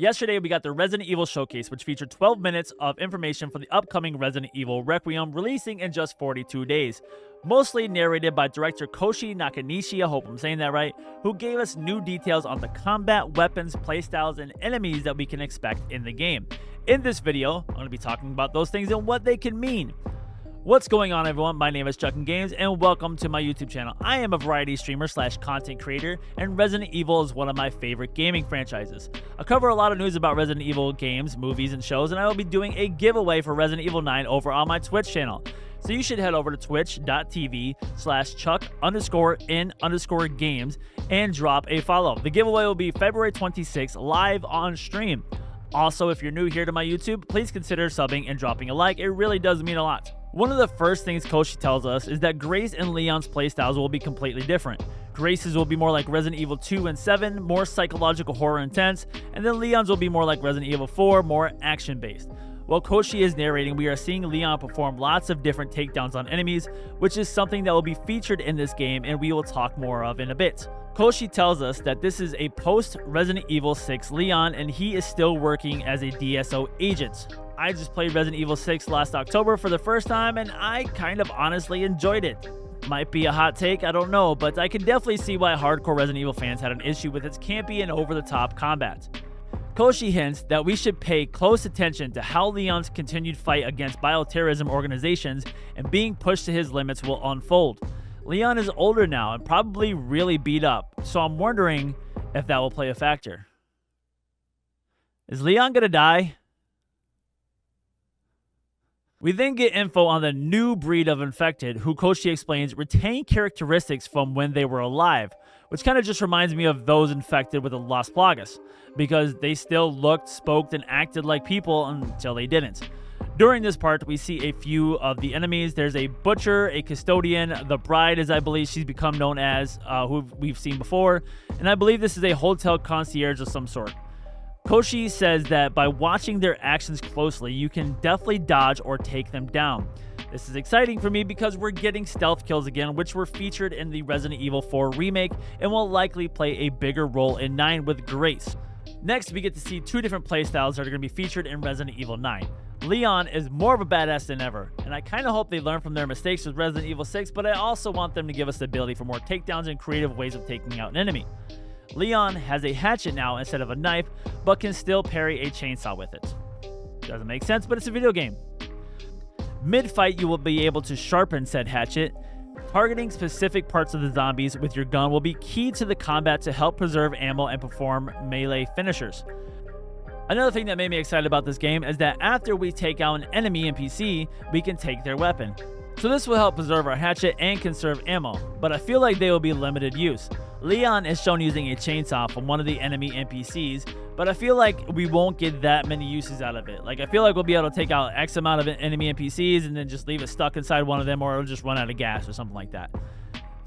Yesterday, we got the Resident Evil Showcase, which featured 12 minutes of information for the upcoming Resident Evil Requiem, releasing in just 42 days. Mostly narrated by director Koshi Nakanishi, I hope I'm saying that right, who gave us new details on the combat, weapons, playstyles, and enemies that we can expect in the game. In this video, I'm going to be talking about those things and what they can mean. What's going on, everyone? My name is Chuckin Games and welcome to my YouTube channel. I am a variety streamer / content creator, and Resident Evil is one of my favorite gaming franchises. I cover a lot of news about Resident Evil games, movies, and shows, and I will be doing a giveaway for Resident Evil 9 over on my Twitch channel. So you should head over to twitch.tv/chuck_in_games and drop a follow. The giveaway will be February 26th live on stream. Also, if you're new here to my YouTube, please consider subbing and dropping a like. It really does mean a lot. One of the first things Koshi tells us is that Grace and Leon's playstyles will be completely different. Grace's will be more like Resident Evil 2 and 7, more psychological horror intense, and then Leon's will be more like Resident Evil 4, more action-based. While Koshi is narrating, we are seeing Leon perform lots of different takedowns on enemies, which is something that will be featured in this game and we will talk more of in a bit. Koshi tells us that this is a post-Resident Evil 6 Leon and he is still working as a DSO agent. I just played Resident Evil 6 last October for the first time and I kind of honestly enjoyed it. Might be a hot take, I don't know, but I can definitely see why hardcore Resident Evil fans had an issue with its campy and over-the-top combat. Koshi hints that we should pay close attention to how Leon's continued fight against bioterrorism organizations and being pushed to his limits will unfold. Leon is older now and probably really beat up, so I'm wondering if that will play a factor. Is Leon gonna die? We then get info on the new breed of infected, who Koshi explains retain characteristics from when they were alive, which kind of just reminds me of those infected with the Las Plagas, because they still looked, spoke, and acted like people until they didn't. During this part, we see a few of the enemies. There's a butcher, a custodian, the bride, as I believe she's become known as, who we've seen before, and I believe this is a hotel concierge of some sort. Koshi says that by watching their actions closely, you can definitely dodge or take them down. This is exciting for me because we're getting stealth kills again, which were featured in the Resident Evil 4 remake and will likely play a bigger role in 9 with Grace. Next, we get to see two different playstyles that are going to be featured in Resident Evil 9. Leon is more of a badass than ever, and I kind of hope they learn from their mistakes with Resident Evil 6, but I also want them to give us the ability for more takedowns and creative ways of taking out an enemy. Leon has a hatchet now instead of a knife, but can still parry a chainsaw with it. Doesn't make sense, but it's a video game. Mid-fight, you will be able to sharpen said hatchet. Targeting specific parts of the zombies with your gun will be key to the combat to help preserve ammo and perform melee finishers. Another thing that made me excited about this game is that after we take out an enemy NPC, we can take their weapon. So this will help preserve our hatchet and conserve ammo, but I feel like they will be limited use. Leon is shown using a chainsaw from one of the enemy NPCs, but I feel like we won't get that many uses out of it. Like, I feel like we'll be able to take out X amount of enemy NPCs and then just leave it stuck inside one of them, or it'll just run out of gas or something like that.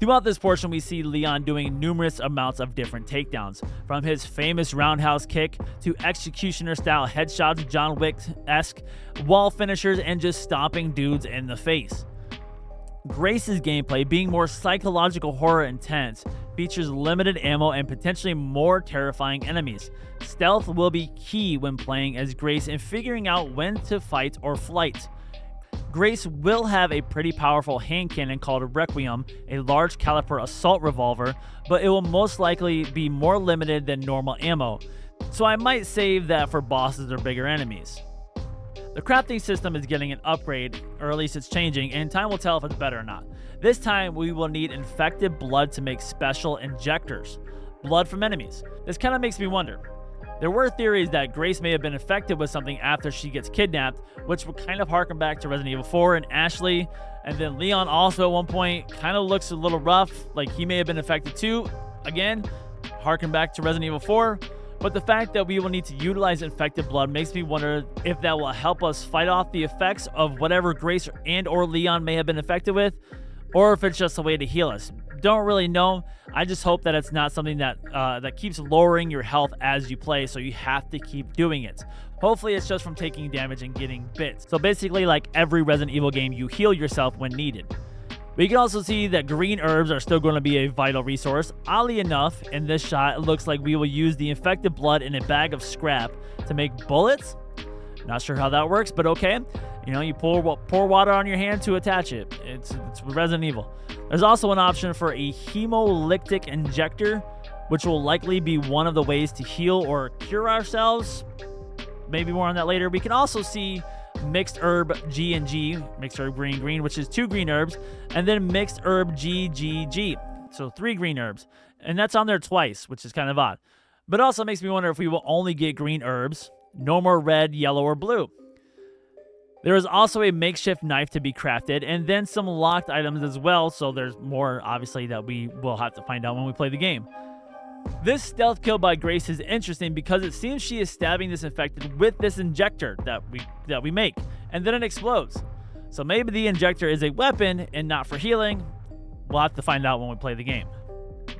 Throughout this portion, we see Leon doing numerous amounts of different takedowns, from his famous roundhouse kick to executioner-style headshots, John Wick-esque, wall finishers, and just stomping dudes in the face. Grace's gameplay, being more psychological horror intense, features limited ammo and potentially more terrifying enemies. Stealth will be key when playing as Grace and figuring out when to fight or flight. Grace will have a pretty powerful hand cannon called Requiem, a large caliber assault revolver, but it will most likely be more limited than normal ammo, so I might save that for bosses or bigger enemies. The crafting system is getting an upgrade, or at least it's changing, and time will tell if it's better or not. This time, we will need infected blood to make special injectors. Blood from enemies. This kind of makes me wonder. There were theories that Grace may have been infected with something after she gets kidnapped, which would kind of harken back to Resident Evil 4 and Ashley, and then Leon also at one point kind of looks a little rough, like he may have been infected too. Again, harken back to Resident Evil 4. But the fact that we will need to utilize infected blood makes me wonder if that will help us fight off the effects of whatever Grace and or Leon may have been infected with, or if it's just a way to heal us. Don't really know. I just hope that it's not something that that keeps lowering your health as you play, so you have to keep doing it. Hopefully it's just from taking damage and getting bit. So basically, like every Resident Evil game, you heal yourself when needed. We can also see that green herbs are still going to be a vital resource. Oddly enough, in this shot, it looks like we will use the infected blood in a bag of scrap to make bullets. Not sure how that works, but okay. You know, you pour water on your hand to attach it. It's Resident Evil. There's also an option for a hemolytic injector, which will likely be one of the ways to heal or cure ourselves. Maybe more on that later. We can also see mixed herb G and G, mixed herb green, which is 2 green herbs, and then mixed herb G, so 3 green herbs. And that's on there twice, which is kind of odd. But it also makes me wonder if we will only get green herbs, no more red, yellow, or blue. There is also a makeshift knife to be crafted, and then some locked items as well, so there's more, obviously, that we will have to find out when we play the game. This stealth kill by Grace is interesting because it seems she is stabbing this infected with this injector that we make, and then it explodes. So maybe the injector is a weapon and not for healing. We'll have to find out when we play the game.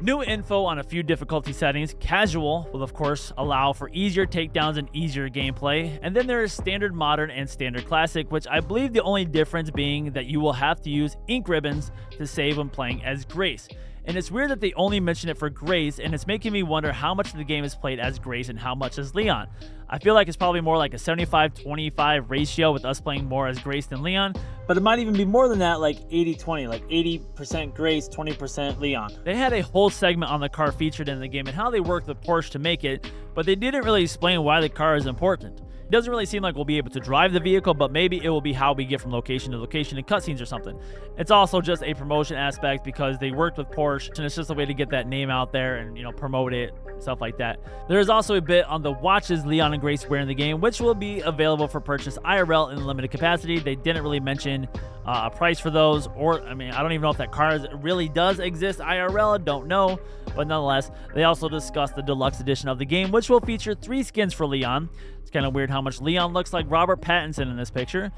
New info on a few difficulty settings. Casual will of course allow for easier takedowns and easier gameplay, and then there is standard modern and standard classic, which I believe the only difference being that you will have to use ink ribbons to save when playing as Grace. And it's weird that they only mention it for Grace, and it's making me wonder how much of the game is played as Grace and how much as Leon. I feel like it's probably more like a 75-25 ratio with us playing more as Grace than Leon. But it might even be more than that, like 80-20, like 80% Grace, 20% Leon. They had a whole segment on the car featured in the game and how they worked with Porsche to make it, but they didn't really explain why the car is important. It doesn't really seem like we'll be able to drive the vehicle, but maybe it will be how we get from location to location in cutscenes or something. It's also just a promotion aspect because they worked with Porsche, and it's just a way to get that name out there and, you know, promote it, stuff like that. There is also a bit on the watches Leon and Grace wear in the game, which will be available for purchase IRL in limited capacity. They didn't really mention a price for those, or, I mean, I don't even know if that car really does exist IRL, I don't know. But nonetheless, they also discussed the deluxe edition of the game, which will feature 3 skins for Leon. It's kind of weird how much Leon looks like Robert Pattinson in this picture.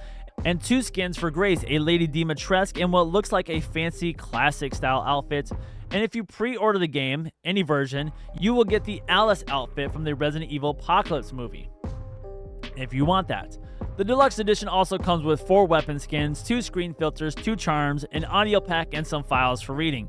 And 2 skins for Grace, a Lady Dimitrescu in what looks like a fancy classic style outfit. And if you pre-order the game, any version, you will get the Alice outfit from the Resident Evil Apocalypse movie, if you want that. The deluxe edition also comes with 4 weapon skins, 2 screen filters, 2 charms, an audio pack, and some files for reading.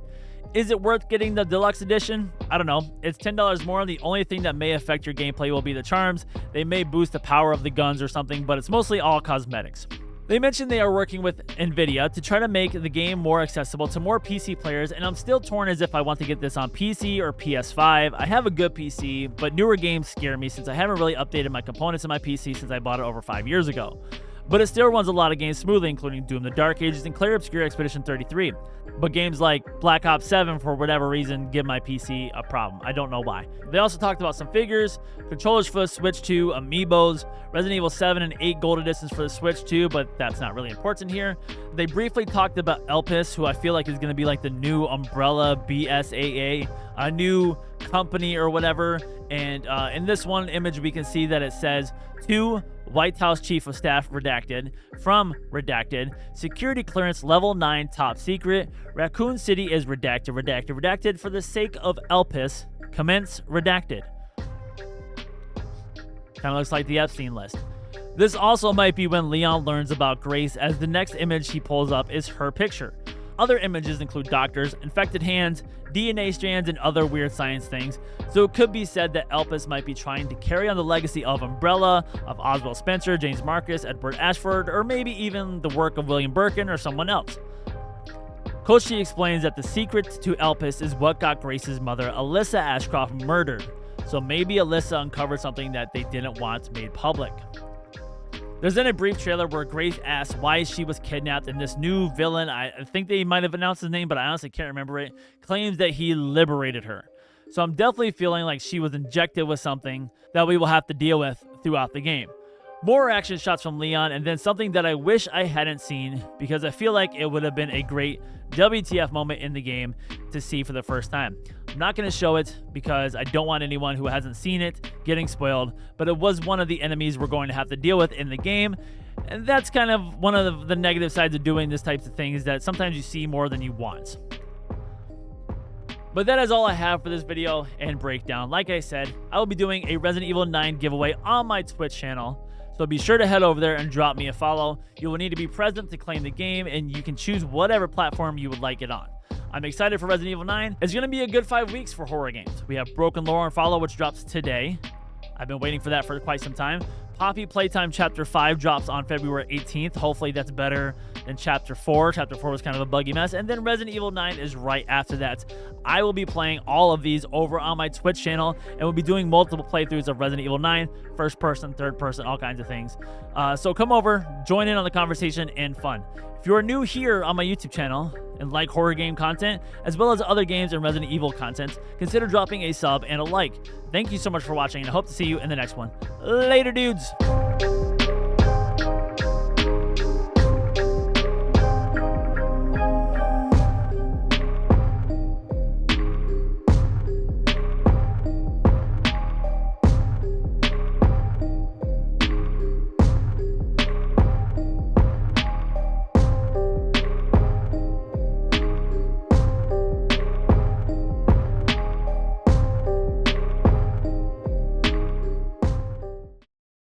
Is it worth getting the deluxe edition? I don't know. It's $10 more. The only thing that may affect your gameplay will be the charms. They may boost the power of the guns or something, but it's mostly all cosmetics. They mentioned they are working with Nvidia to try to make the game more accessible to more PC players, and I'm still torn as if I want to get this on PC or PS5. I have a good PC, but newer games scare me since I haven't really updated my components in my PC since I bought it over 5 years ago. But it still runs a lot of games smoothly, including Doom the Dark Ages and Clair Obscur Expedition 33. But games like Black Ops 7, for whatever reason, give my PC a problem. I don't know why. They also talked about some figures, controllers for the Switch 2, amiibos, Resident Evil 7 and 8 gold editions for the Switch 2, but that's not really important here. They briefly talked about Elpis, who I feel like is going to be like the new Umbrella BSAA, a new company or whatever. And in this one image, we can see that it says, to White House Chief of Staff redacted, from security clearance level 9 top secret, Raccoon City is redacted for the sake of Elpis, commence redacted. Kind of looks like the Epstein list. This also might be when Leon learns about Grace, as the next image he pulls up is her picture. Other images include doctors, infected hands, DNA strands, and other weird science things, so it could be said that Elpis might be trying to carry on the legacy of Umbrella, of Oswald Spencer, James Marcus, Edward Ashford, or maybe even the work of William Birkin or someone else. Koshi explains that the secret to Elpis is what got Grace's mother, Alyssa Ashcroft, murdered, so maybe Alyssa uncovered something that they didn't want made public. There's then a brief trailer where Grace asks why she was kidnapped, and this new villain, I think they might have announced his name, but I honestly can't remember it, claims that he liberated her. So I'm definitely feeling like she was injected with something that we will have to deal with throughout the game. More action shots from Leon, and then something that I wish I hadn't seen because I feel like it would have been a great WTF moment in the game to see for the first time. I'm not going to show it because I don't want anyone who hasn't seen it getting spoiled, but it was one of the enemies we're going to have to deal with in the game, and that's kind of one of the negative sides of doing this types of things, that sometimes you see more than you want. But that is all I have for this video and breakdown. Like I said, I will be doing a Resident Evil 9 giveaway on my Twitch channel. So be sure to head over there and drop me a follow. You will need to be present to claim the game, and you can choose whatever platform you would like it on. I'm excited for Resident Evil 9. It's going to be a good 5 weeks for horror games. We have Broken Lore and Follow, which drops today. I've been waiting for that for quite some time. Poppy Playtime Chapter 5 drops on February 18th. Hopefully that's better than Chapter 4. Chapter 4 was kind of a buggy mess. And then Resident Evil 9 is right after that. I will be playing all of these over on my Twitch channel, and we'll be doing multiple playthroughs of Resident Evil 9, first person, third person, all kinds of things. So come over, join in on the conversation and fun. If you're new here on my YouTube channel and like horror game content, as well as other games and Resident Evil content, consider dropping a sub and a like. Thank you so much for watching, and I hope to see you in the next one. Later, dudes!